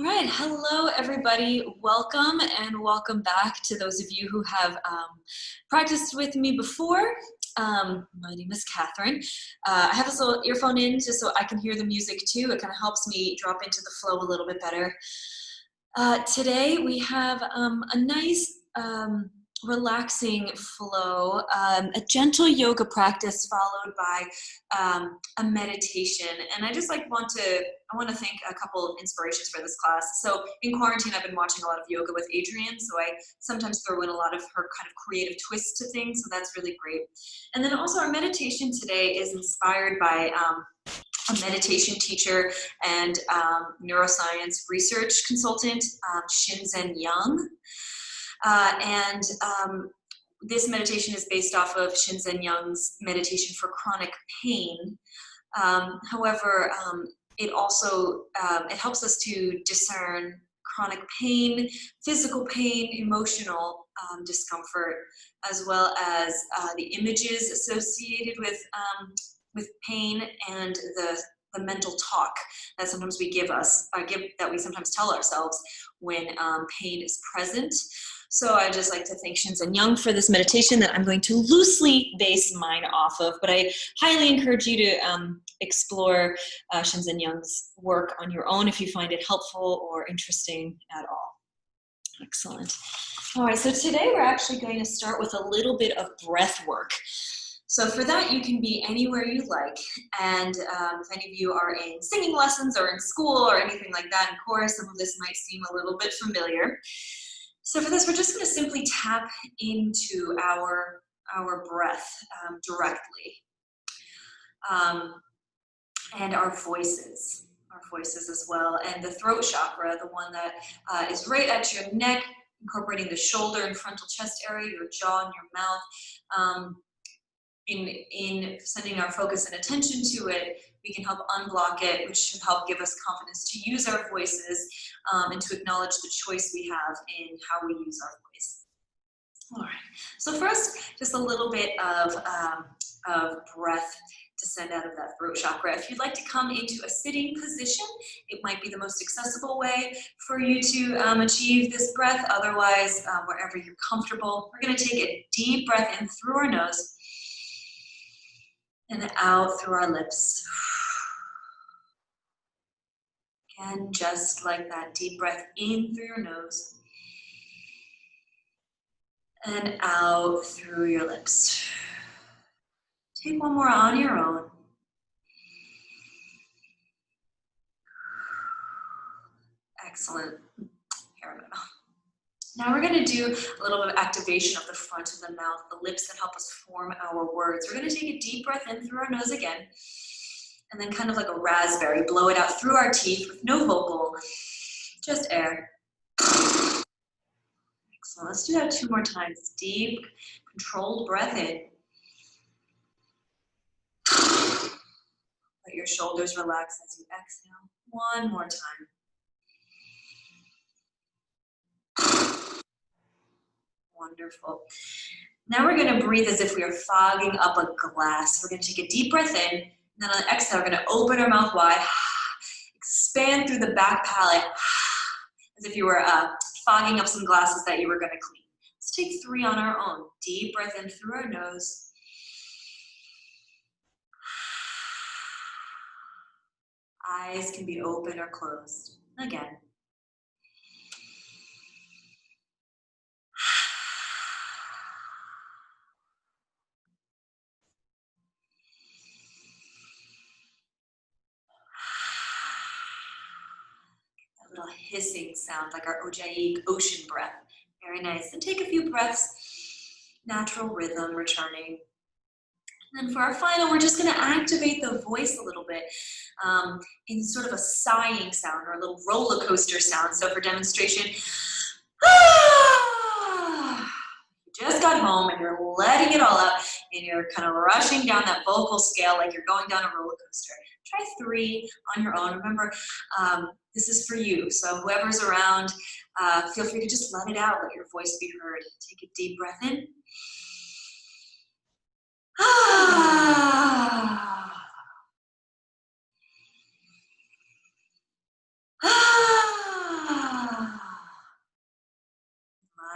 All right, hello everybody. Welcome and welcome back to those of you who have practiced with me before. My name is Catherine. I have this little earphone in just so I can hear the music too. It kind of helps me drop into the flow a little bit better. Today we have a nice relaxing flow, a gentle yoga practice followed by a meditation. And I just want to thank a couple inspirations for this class. So in quarantine, I've been watching a lot of yoga with Adrienne, so I sometimes throw in a lot of her kind of creative twists to things, so that's really great. And then also our meditation today is inspired by a meditation teacher and neuroscience research consultant, Shinzen Young. This meditation is based off of Shinzen Young's meditation for chronic pain. However, it also it helps us to discern chronic pain, physical pain, emotional discomfort, as well as the images associated with pain and the mental talk that sometimes we that we sometimes tell ourselves when pain is present. So I just like to thank Shinzen Young for this meditation that I'm going to loosely base mine off of, but I highly encourage you to explore Shinzen Young's work on your own if you find it helpful or interesting at all. Excellent. All right, so today we're actually going to start with a little bit of breath work. So for that, you can be anywhere you like. And if any of you are in singing lessons or in school or anything like that in chorus, some of this might seem a little bit familiar. So for this, we're just going to simply tap into our breath directly. And our voices as well. And the throat chakra, the one that is right at your neck, incorporating the shoulder and frontal chest area, your jaw and your mouth. In sending our focus and attention to it, we can help unblock it, which should help give us confidence to use our voices and to acknowledge the choice we have in how we use our voice. All right, so first, just a little bit of breath to send out of that throat chakra. If you'd like to come into a sitting position, it might be the most accessible way for you to achieve this breath. Otherwise, wherever you're comfortable, we're going to take a deep breath in through our nose and out through our lips. Again, just like that, deep breath in through your nose and out through your lips. Take one more on your own. Excellent. Here in my mouth. Now we're going to do a little bit of activation of the front of the mouth, the lips that help us form our words. We're going to take a deep breath in through our nose again, and then kind of like a raspberry, blow it out through our teeth with no vocal, just air. Excellent. Let's do that 2 more times. Deep, controlled breath in. Let your shoulders relax as you exhale. 1 more time. Wonderful. Now we're going to breathe as if we are fogging up a glass. We're going to take a deep breath in, and then on the exhale, we're going to open our mouth wide, expand through the back palate, as if you were fogging up some glasses that you were going to clean. Let's take 3 on our own. Deep breath in through our nose. Eyes can be open or closed. Again. That little hissing sound, like our Ojjayi ocean breath. Very nice. And take a few breaths. Natural rhythm returning. And then for our final, we're just going to activate the voice a little bit in sort of a sighing sound or a little roller coaster sound. So for demonstration, you just got home and you're letting it all out and you're kind of rushing down that vocal scale like you're going down a roller coaster. Try 3 on your own. Remember, this is for you. So whoever's around, feel free to just let it out, let your voice be heard. Take a deep breath in.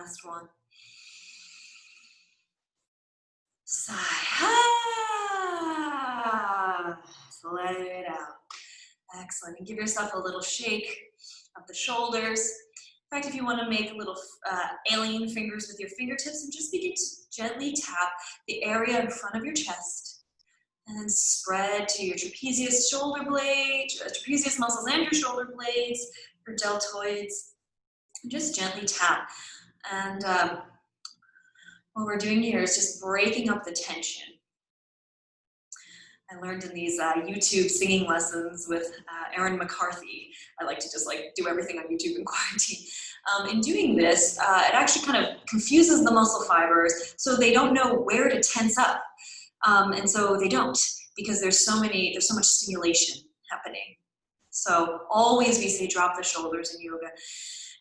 last one. Sigh. Ah. Let it out. Excellent. And give yourself a little shake of the shoulders. In fact, if you want to make little alien fingers with your fingertips and just begin to gently tap the area in front of your chest. And then spread to your trapezius shoulder blade, trapezius muscles and your shoulder blades, your deltoids. And just gently tap. And what we're doing here is just breaking up the tension. I learned in these YouTube singing lessons with Erin McCarthy. I like to just do everything on YouTube in quarantine. In doing this, it actually kind of confuses the muscle fibers, so they don't know where to tense up, and so they don't, because there's so much stimulation happening. So always we say drop the shoulders in yoga,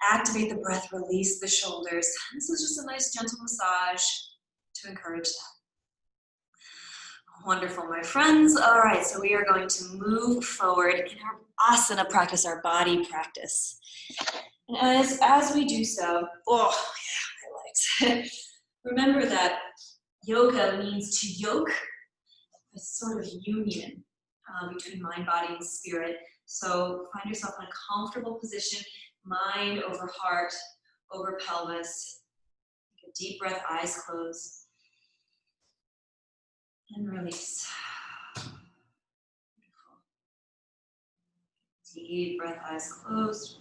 activate the breath, release the shoulders. This is just a nice gentle massage to encourage that. Wonderful, my friends. All right, so we are going to move forward in our asana practice, our body practice. And as we do so, oh, yeah, my legs. Remember that yoga means to yoke, a sort of union between mind, body, and spirit. So find yourself in a comfortable position, mind over heart, over pelvis. Take a deep breath, eyes closed. And release. Beautiful. Deep breath, eyes closed.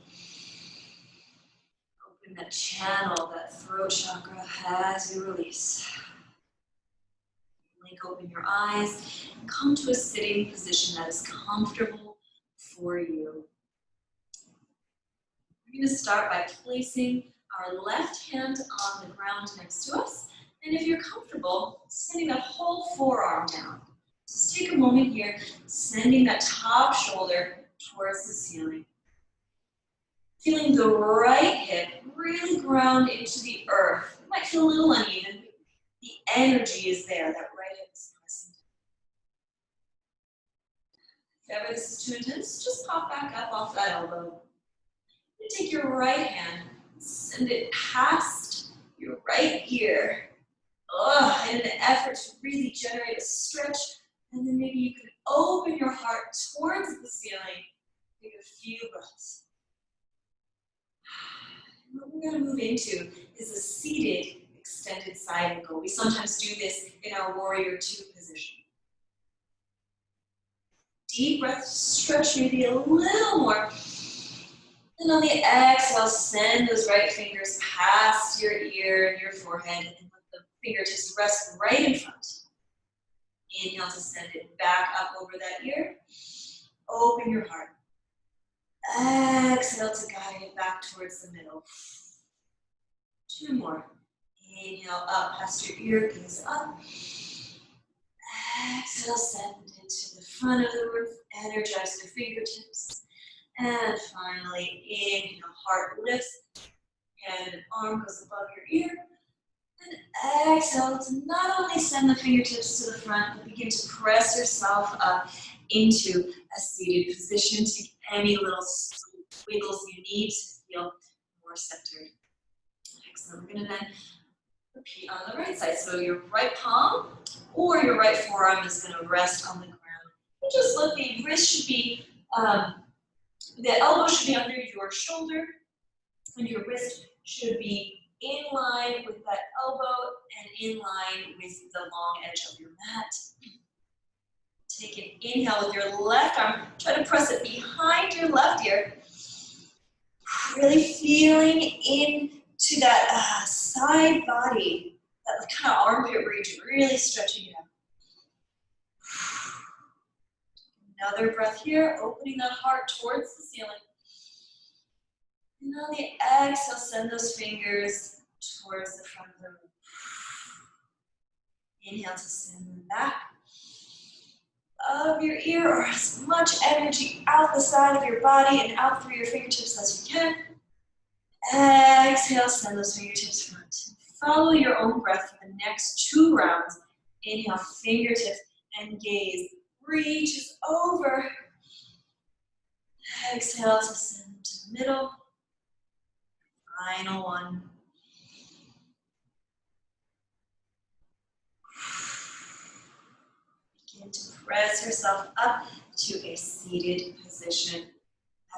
Open that channel, that throat chakra as you release. Blink open your eyes and come to a sitting position that is comfortable for you. We're going to start by placing our left hand on the ground next to us. And if you're comfortable, sending that whole forearm down. Just take a moment here, sending that top shoulder towards the ceiling. Feeling the right hip really ground into the earth. It might feel a little uneven, but the energy is there. That right hip is pressing down. If ever this is too intense, just pop back up off that elbow. And take your right hand, send it past your right ear. In an effort to really generate a stretch, and then maybe you can open your heart towards the ceiling. Take a few breaths. And what we're going to move into is a seated extended side angle. We sometimes do this in our warrior two position. Deep breath, stretch maybe a little more. And on the exhale, send those right fingers past your ear and your forehead, and let the fingertips rest right in front. Inhale to send it back up over that ear. Open your heart. Exhale to guide it back towards the middle. Two more. Inhale up past your ear, gaze up. Exhale, send it to the front of the roof. Energize the fingertips. And finally, inhale, heart lifts. Hand and arm goes above your ear. And exhale to not only send the fingertips to the front, but begin to press yourself up into a seated position. Take any little wiggles you need to feel more centered. Excellent. We're going to then repeat on the right side. So your right palm or your right forearm is going to rest on the ground. And just let the wrist should be, the elbow should be under your shoulder, and your wrist should be in line with that elbow and in line with the long edge of your mat. Take an inhale with your left arm. Try to press it behind your left ear. Really feeling into that side body, that kind of armpit region, really stretching it out. Another breath here, opening that heart towards the ceiling. And on the exhale, send those fingers towards the front of the room. Inhale to send them back of your ear, or as much energy out the side of your body and out through your fingertips as you can. Exhale, send those fingertips front. Follow your own breath for the next 2 rounds. Inhale, fingertips and gaze reaches over. Exhale to send to the middle. Final one. press yourself up to a seated position.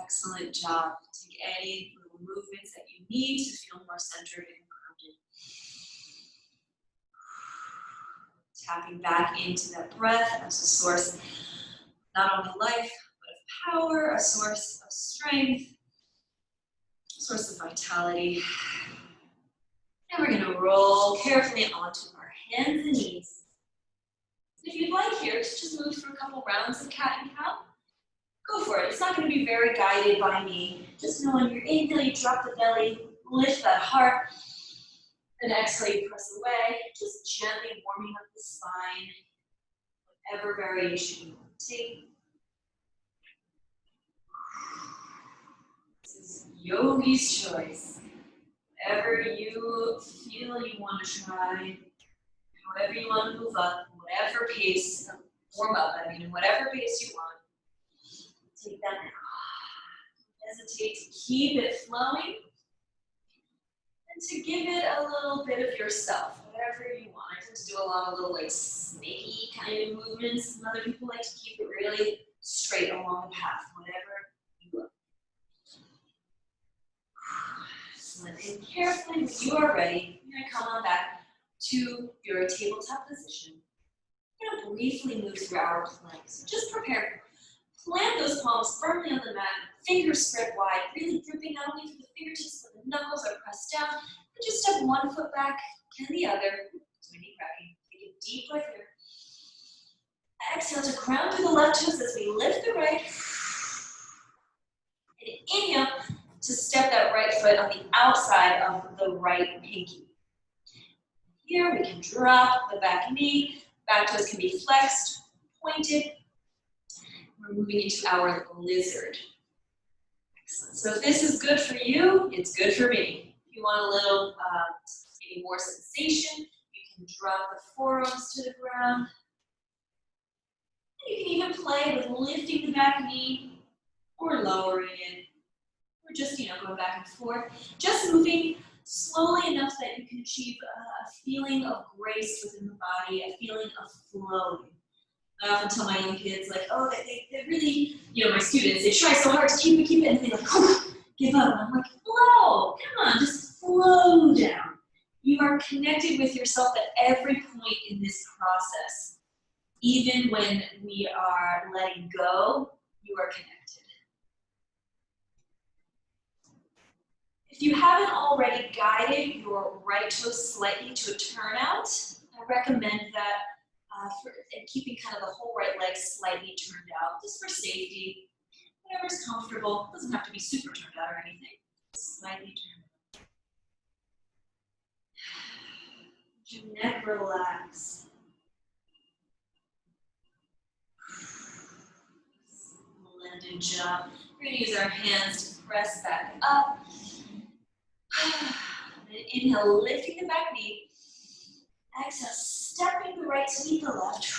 Excellent job. Take any little movements that you need to feel more centered and grounded. Tapping back into that breath as a source, not only life, but of power, a source of strength, a source of vitality. And we're going to roll carefully onto our hands and knees. If you'd like here to just move through a couple rounds of cat and cow, go for it. It's not going to be very guided by me. Just know when you're inhale, you drop the belly, lift that heart, and exhale, you press away, just gently warming up the spine, whatever variation you want to take. This is yogi's choice. Whatever you feel you want to try, however you want to move up, whatever pace, warm up, in whatever pace you want. Take that now. Don't hesitate to keep it flowing and to give it a little bit of yourself, whatever you want. I tend to do a lot of little like snaky kind of movements, and other people like to keep it really straight along the path, whatever you like. Excellent. And carefully, when you are ready, you're going to come on back to your tabletop position. We're going to briefly move through our plank. So just prepare. Plant those palms firmly on the mat, fingers spread wide, really gripping not only through the fingertips, but the knuckles are pressed down. And just step one foot back and the other. So we need cracking. Take a deep breath here. Exhale to ground through the left toes as we lift the right. And inhale to step that right foot on the outside of the right pinky. Here we can drop the back knee. Back toes can be flexed, pointed. We're moving into our lizard. Excellent. So if this is good for you, it's good for me. If you want a little, maybe more sensation, you can drop the forearms to the ground. You can even play with lifting the back knee or lowering it, or just, going back and forth. Just moving slowly enough that you can achieve a feeling of grace within the body, a feeling of flowing. I often tell my young kids, like, oh, they really, my students, they try so hard to keep it, and they like, oh, give up. And I'm like, flow, come on, just flow down. You are connected with yourself at every point in this process. Even when we are letting go, you are connected. If you haven't already guided your right toe slightly to a turnout, I recommend that and keeping kind of the whole right leg slightly turned out, just for safety. Whatever's comfortable. It doesn't have to be super turned out or anything. Slightly turned out. Your neck relax. Splendid job. We're going to use our hands to press back up. And inhale, lifting the back knee. Exhale, stepping the right to meet the left.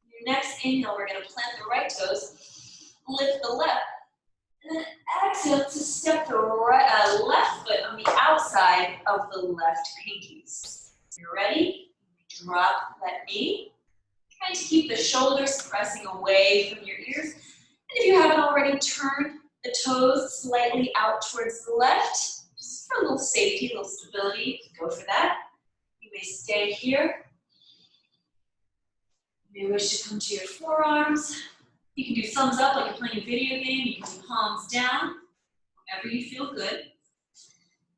Your next inhale, we're going to plant the right toes, lift the left, and then exhale to step the right, left foot on the outside of the left pinkies. You're ready? Drop that knee. Trying to keep the shoulders pressing away from your ears. And if you haven't already, turn the toes slightly out towards the left. Just for a little safety, a little stability, go for that. You may stay here. You may wish to come to your forearms. You can do thumbs up like you're playing a video game. You can do palms down, wherever you feel good.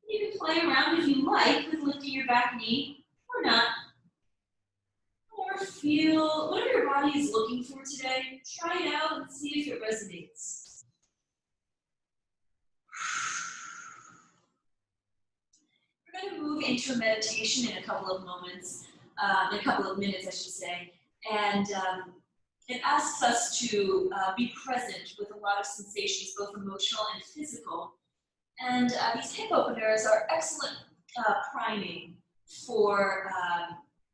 You can play around if you like with lifting your back knee or not. Or feel whatever your body is looking for today. Try it out and see if it resonates. We're going to move into a meditation in a couple of moments, in a couple of minutes, I should say, and it asks us to be present with a lot of sensations, both emotional and physical. And these hip openers are excellent priming for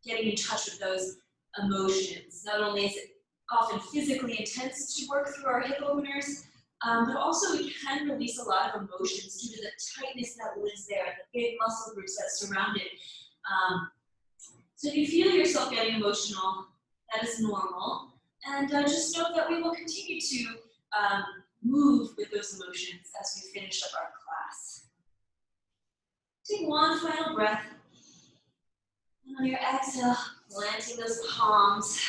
getting in touch with those emotions. Not only is it often physically intense to work through our hip openers, but also we can release a lot of emotions due to the tightness that lives there, the big muscle groups that surround it. So if you feel yourself getting emotional, That is normal. And just note that we will continue to move with those emotions as we finish up our class. Take one final breath. And on your exhale, planting those palms.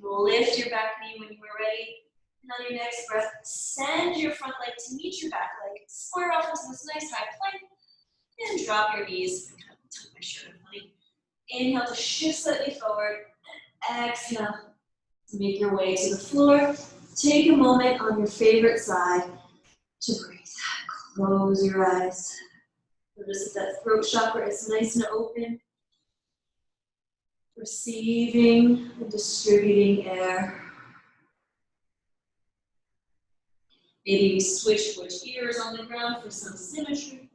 Lift your back knee when you are ready. And on your next breath, send your front leg to meet your back leg. Square off into this nice high plank. And drop your knees. Kind of tuck my shirt in, honey. Inhale to shift slightly forward. Exhale to make your way to the floor. Take a moment on your favorite side to breathe. Close your eyes. Notice that throat chakra is nice and open. Receiving and distributing air. Maybe we switch ears on the ground for some symmetry.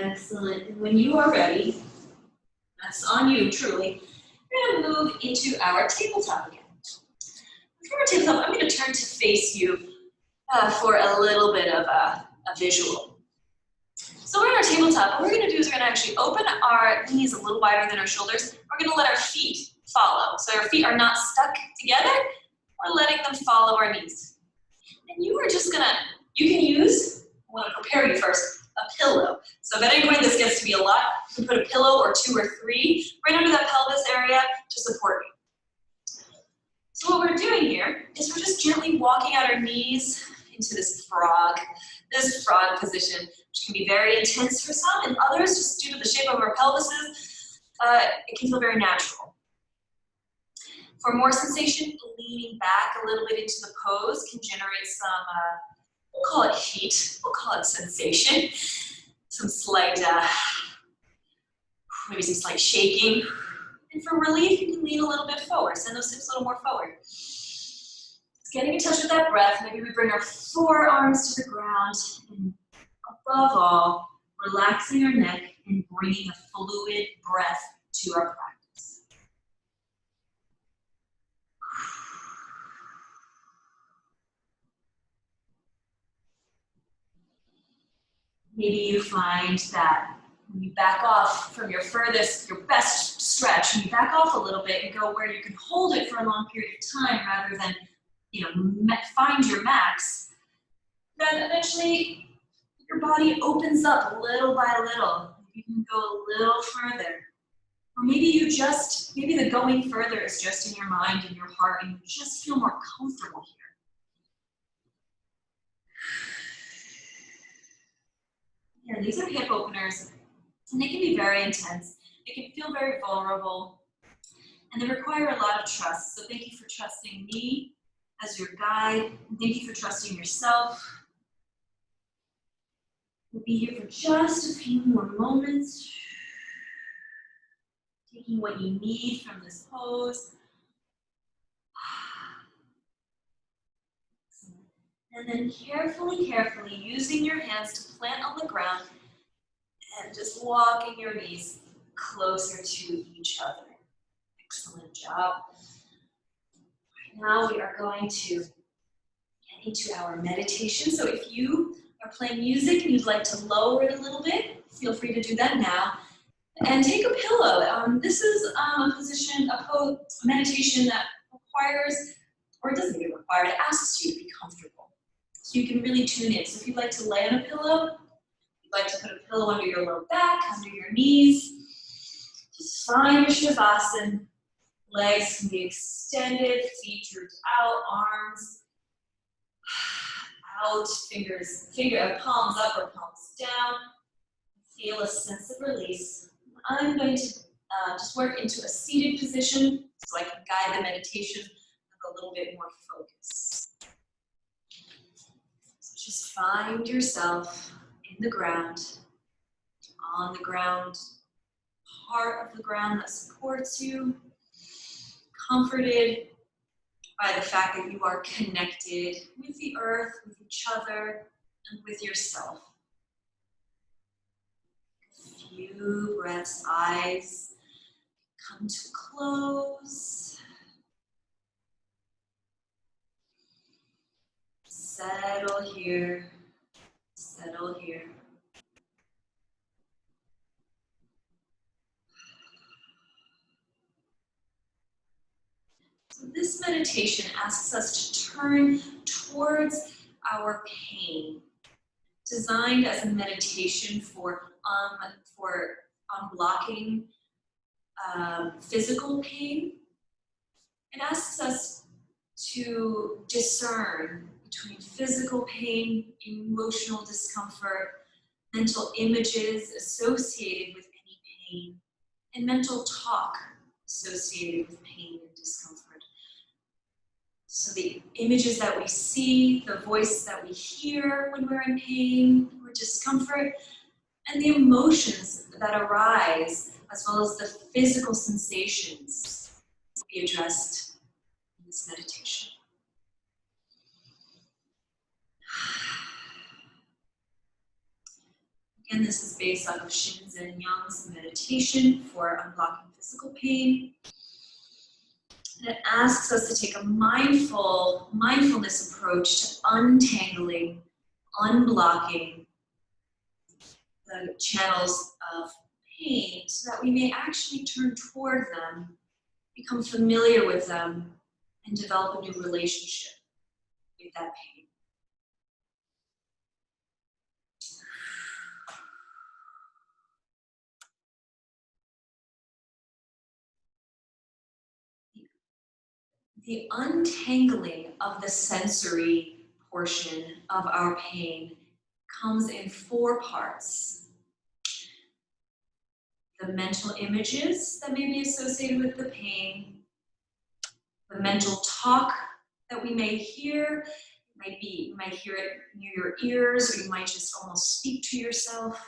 Excellent. And when you are ready, that's on you, truly, we're going to move into our tabletop again. For our tabletop, I'm going to turn to face you for a little bit of a visual. So we're on our tabletop. What we're going to do is we're going to actually open our knees a little wider than our shoulders. We're going to let our feet follow. So our feet are not stuck together. We're letting them follow our knees. And you are just going to, you can use, I want to prepare you first, a pillow. So if at any point this gets to be a lot, you can put a pillow or 2 or 3 right under that pelvis area to support you. So what we're doing here is we're just gently walking out our knees into this frog position, which can be very intense for some, and others, just due to the shape of our pelvises, it can feel very natural. For more sensation, leaning back a little bit into the pose can generate some, we'll call it heat, we'll call it sensation, some slight, maybe some slight shaking. And for relief, you can lean a little bit forward, send those hips a little more forward. Getting in touch with that breath, maybe we bring our forearms to the ground, and above all, relaxing our neck and bringing a fluid breath to our practice. Maybe you find that when you back off from your best stretch, when you back off a little bit and go where you can hold it for a long period of time rather than find your max, then eventually your body opens up little by little. You can go a little further. Or maybe the going further is just in your mind and your heart and you just feel more comfortable here. Here, these are hip openers and they can be very intense. They can feel very vulnerable and they require a lot of trust. So thank you for trusting me as your guide. And thank you for trusting yourself. We'll be here for just a few more moments. Taking what you need from this pose. And then carefully using your hands to plant on the ground and just walking your knees closer to each other. Excellent job. Now we are going to get into our meditation. So if you are playing music and you'd like to lower it a little bit, feel free to do that now. And take a pillow. This is a meditation that requires, or it doesn't even require, it asks you to be comfortable. So you can really tune in. So if you'd like to lay on a pillow, you'd like to put a pillow under your low back, under your knees, just find your Shavasana. Legs can be extended, feet drooped out, arms out, palms up or palms down. Feel a sense of release. I'm going to just work into a seated position so I can guide the meditation with a little bit more focus. So just find yourself in the ground, on the ground, part of the ground that supports you, comforted by the fact that you are connected with the earth, with each other, and with yourself. A few breaths, eyes come to close. Settle here, settle here. So this meditation asks us to turn towards our pain, designed as a meditation for unblocking physical pain. It asks us to discern between physical pain, emotional discomfort, mental images associated with any pain, and mental talk associated with pain and discomfort. So the images that we see, the voice that we hear when we're in pain or discomfort, and the emotions that arise, as well as the physical sensations, will be addressed in this meditation. Again, this is based on Shinzen Young's meditation for unblocking physical pain. And it asks us to take a mindfulness approach to untangling, unblocking the channels of pain so that we may actually turn toward them, become familiar with them, and develop a new relationship with that pain. The untangling of the sensory portion of our pain comes in 4 parts. The mental images that may be associated with the pain, the mental talk that we may hear. You might hear it near your ears, or you might just almost speak to yourself.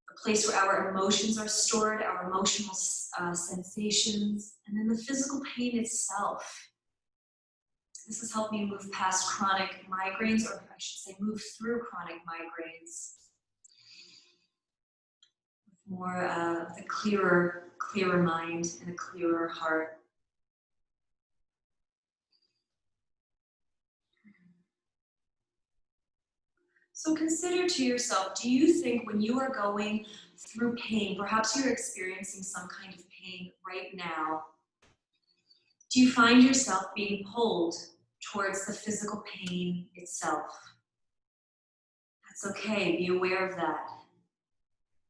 The place where our emotions are stored, our emotional sensations, and then the physical pain itself. This has helped me move past chronic migraines, or I should say move through chronic migraines with more with a clearer mind and a clearer heart. So consider to yourself, do you think when you are going through pain, perhaps you're experiencing some kind of pain right now, do you find yourself being pulled towards the physical pain itself? That's okay, be aware of that.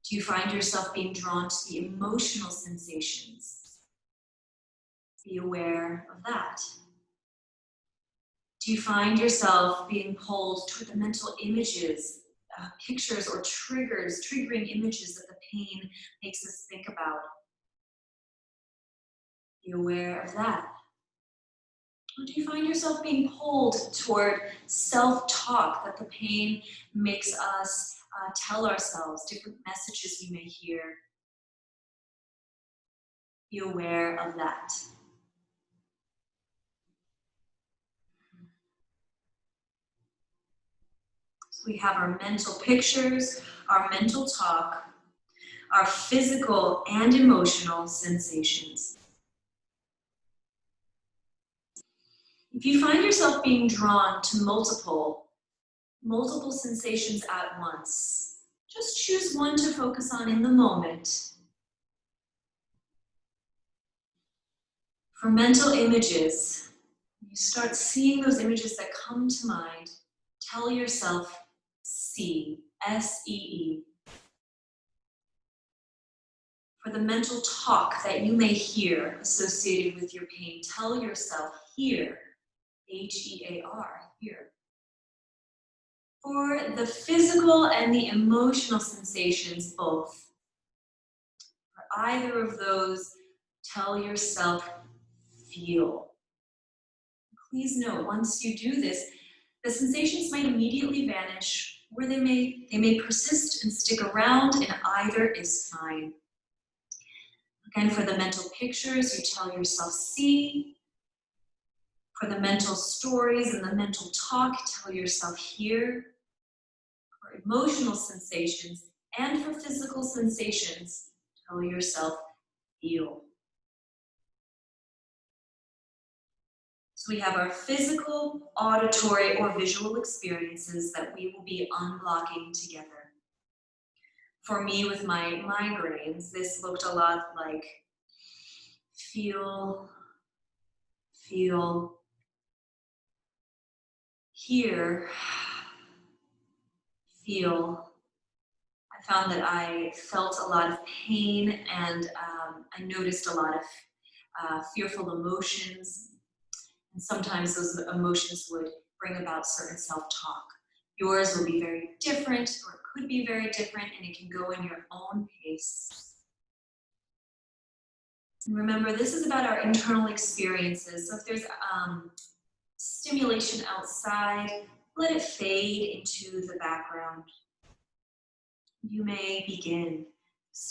Do you find yourself being drawn to the emotional sensations? Be aware of that. Do you find yourself being pulled toward the mental images, pictures or triggering images that the pain makes us think about? Be aware of that. Or do you find yourself being pulled toward self-talk that the pain makes us tell ourselves, different messages we may hear? Be aware of that. So we have our mental pictures, our mental talk, our physical and emotional sensations. If you find yourself being drawn to multiple sensations at once, just choose one to focus on in the moment. For mental images, you start seeing those images that come to mind, tell yourself see, S-E-E. For the mental talk that you may hear associated with your pain, tell yourself hear, H-E-A-R, hear. For the physical and the emotional sensations, both. For either of those, tell yourself feel. Please note, once you do this, the sensations might immediately vanish, or they may persist and stick around, and either is fine. Again, for the mental pictures, you tell yourself see. For the mental stories and the mental talk, tell yourself hear. For emotional sensations and for physical sensations, tell yourself feel. So we have our physical, auditory, or visual experiences that we will be unblocking together. For me, with my migraines, this looked a lot like feel feel, hear, feel. I found that I felt a lot of pain and I noticed a lot of fearful emotions. And sometimes those emotions would bring about certain self-talk. Yours will be very different, or it could be very different, and it can go in your own pace. And remember, this is about our internal experiences. So if there's stimulation outside, let it fade into the background. You may begin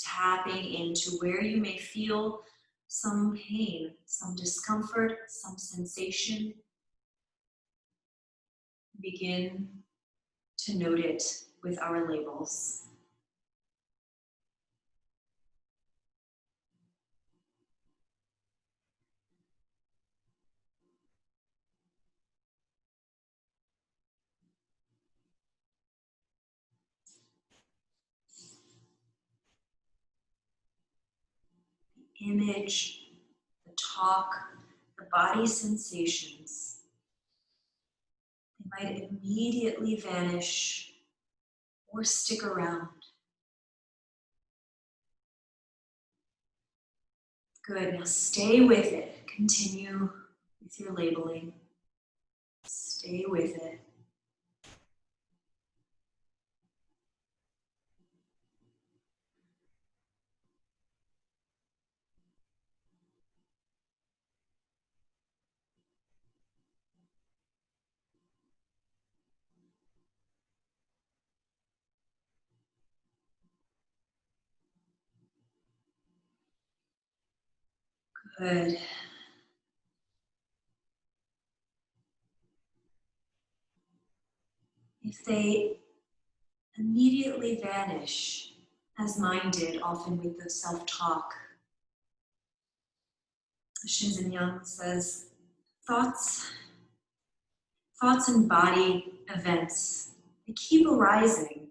tapping into where you may feel some pain, some discomfort, some sensation. Begin to note it with our labels. The image, the talk, the body sensations. They might immediately vanish or stick around. Good, now stay with it. Continue with your labeling. Stay with it. Good. If they immediately vanish, as mine did often with the self-talk, Shinzen Young says, thoughts and body events, they keep arising,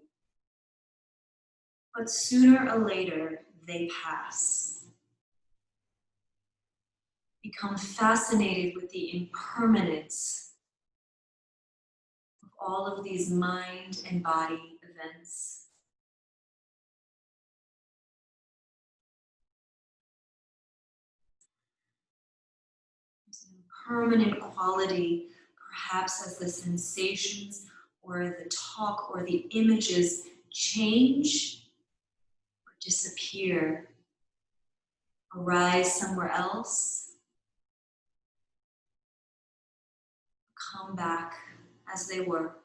but sooner or later they pass. Become fascinated with the impermanence of all of these mind and body events. There's an impermanent quality, perhaps as the sensations or the talk or the images change or disappear, arise somewhere else, come back as they were.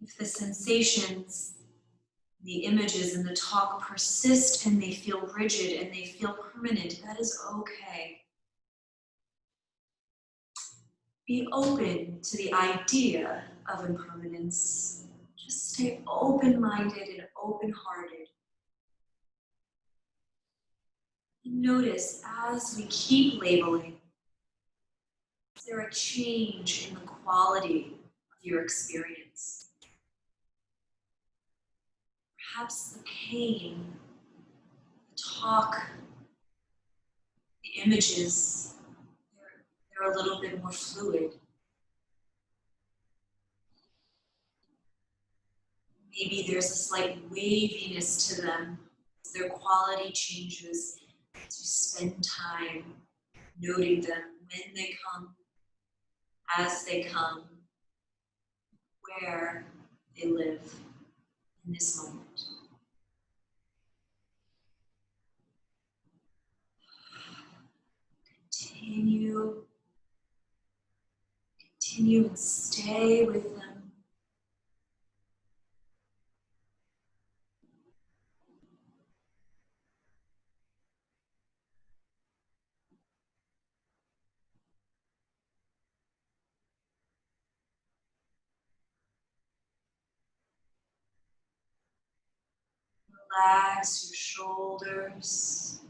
If the sensations, the images and the talk persist and they feel rigid and they feel permanent, that is okay. Be open to the idea of impermanence. Just stay open-minded and open-hearted. And notice as we keep labeling, is there a change in the quality of your experience? Perhaps the pain, the talk, the images, they're a little bit more fluid. Maybe there's a slight waviness to them as their quality changes as you spend time noting them when they come, as they come, where they live in this moment. Continue and stay with them. Relax your shoulders.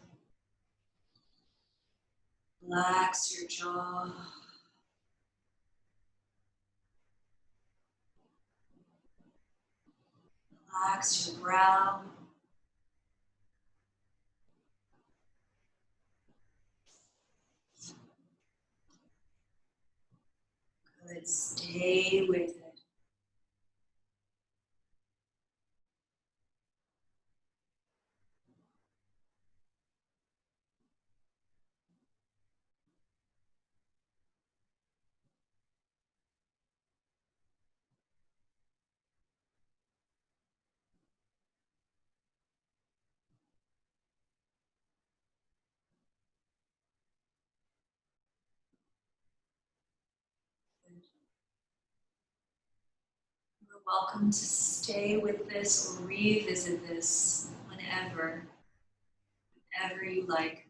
Relax your jaw. Relax your brow. Good. Stay with it. You're welcome to stay with this or revisit this whenever you like.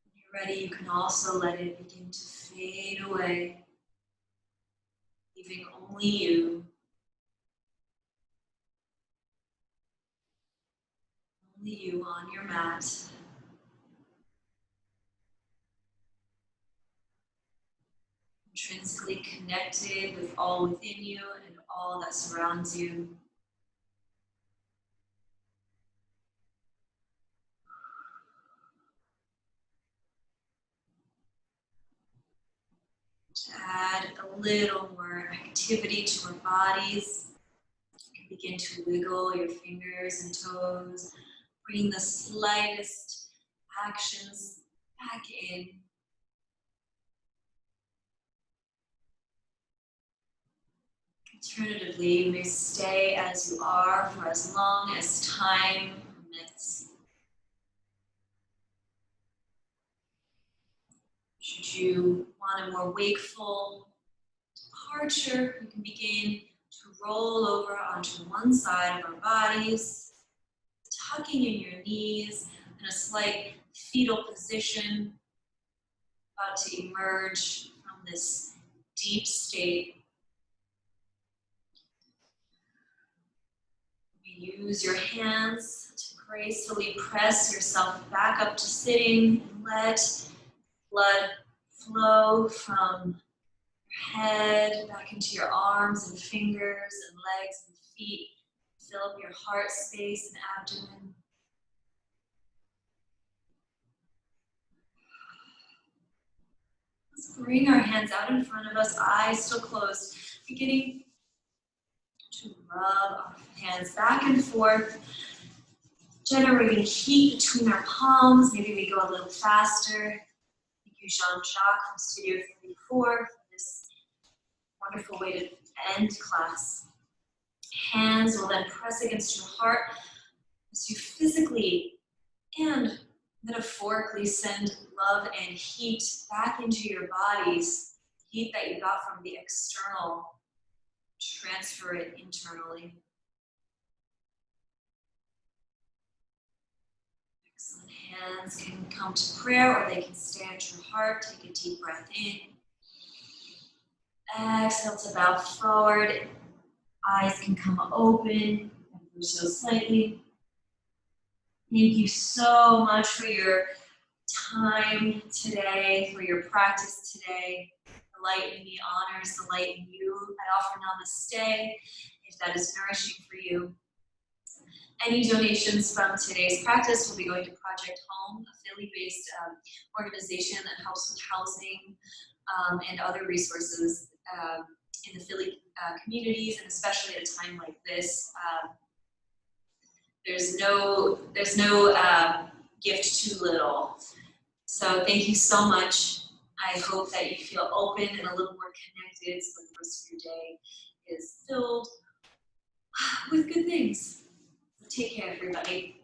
When you're ready, you can also let it begin to fade away, leaving only you on your mat. Intrinsically connected with all within you and all that surrounds you. To add a little more activity to our bodies, you can begin to wiggle your fingers and toes, bring the slightest actions back in. Alternatively, you may stay as you are for as long as time permits. Should you want a more wakeful departure, you can begin to roll over onto one side of our bodies, tucking in your knees in a slight fetal position, about to emerge from this deep state. You use your hands to gracefully press yourself back up to sitting and let blood flow from your head back into your arms and fingers and legs and feet. Fill up your heart space and abdomen. Let's bring our hands out in front of us, eyes still closed, beginning to rub our hands back and forth, generating heat between our palms. Maybe we go a little faster. Thank you, Jean-Jacques from Studio 34 for this wonderful way to end class. Hands will then press against your heart as you physically and metaphorically send love and heat back into your bodies. Heat that you got from the external, transfer it internally. Excellent. Hands can come to prayer or they can stay at your heart. Take a deep breath in. Exhale to bow forward. Eyes can come open, ever so slightly. Thank you so much for your time today, for your practice today. The light in me honors the light in you. I offer namaste if that is nourishing for you. Any donations from today's practice will be going to Project Home, a Philly-based organization that helps with housing and other resources in the Philly communities, and especially at a time like this. There's no gift too little. So thank you so much. I hope that you feel open and a little more connected so the rest of your day is filled with good things. Take care, everybody.